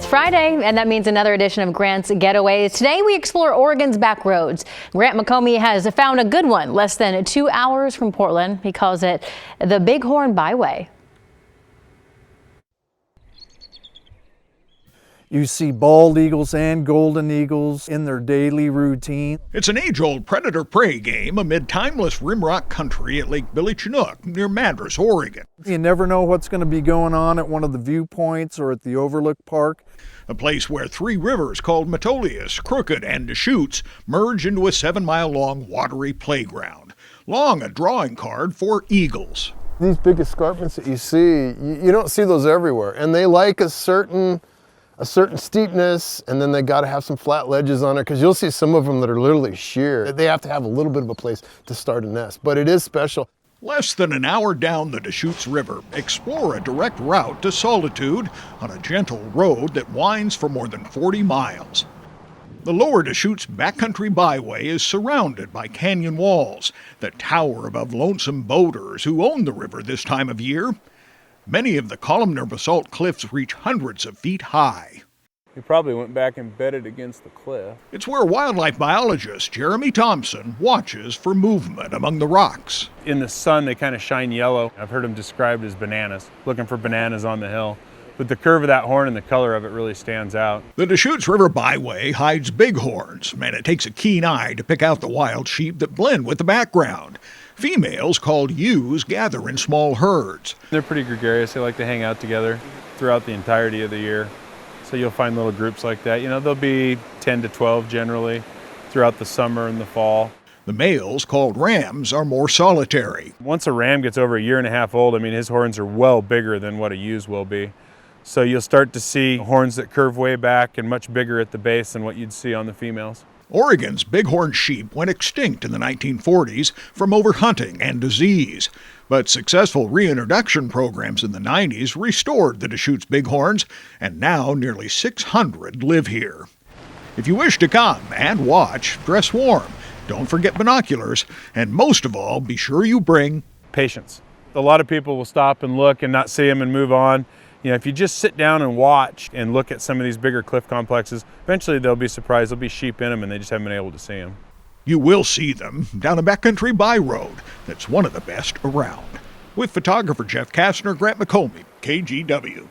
It's Friday, and that means another edition of Grants Getaways. Today, we explore Oregon's back roads. Grant McComey has found a good one less than 2 hours from Portland. He calls it the Bighorn Byway. You see bald eagles and golden eagles in their daily routine. It's an age-old predator-prey game amid timeless rimrock country at Lake Billy Chinook near Madras, Oregon. You never know what's going to be going on at one of the viewpoints or at the Overlook Park. A place where three rivers called Metolius, Crooked, and Deschutes merge into a 7-mile-long watery playground. Long a drawing card for eagles. These big escarpments that you see, you don't see those everywhere, and they like a certain steepness, and then they got to have some flat ledges on it, because you'll see some of them that are literally sheer. They have to have a little bit of a place to start a nest, but it is special. Less than an hour down the Deschutes River, explore a direct route to Solitude on a gentle road that winds for more than 40 miles. The lower Deschutes backcountry byway is surrounded by canyon walls that tower above lonesome boaters who own the river this time of year. Many of the columnar basalt cliffs reach hundreds of feet high. He probably went back and bedded against the cliff. It's where wildlife biologist Jeremy Thompson watches for movement among the rocks. In the sun, they kind of shine yellow. I've heard them described as bananas, looking for bananas on the hill. But the curve of that horn and the color of it really stands out. The Deschutes River Byway hides bighorns, and it takes a keen eye to pick out the wild sheep that blend with the background. Females, called ewes, gather in small herds. They're pretty gregarious. They like to hang out together throughout the entirety of the year. So you'll find little groups like that. You know, there'll be 10 to 12 generally throughout the summer and the fall. The males, called rams, are more solitary. Once a ram gets over 1.5 years old, I mean, his horns are well bigger than what a ewe's will be. So you'll start to see horns that curve way back and much bigger at the base than what you'd see on the females. Oregon's bighorn sheep went extinct in the 1940s from overhunting and disease, but successful reintroduction programs in the 90s restored the Deschutes bighorns, and now nearly 600 live here. If you wish to come and watch, dress warm, don't forget binoculars, and most of all, be sure you bring patience. A lot of people will stop and look and not see them and move on. You know, if you just sit down and watch and look at some of these bigger cliff complexes, eventually they'll be surprised. There'll be sheep in them and they just haven't been able to see them. You will see them down a backcountry by road that's one of the best around. With photographer Jeff Kastner, Grant McComey, KGW.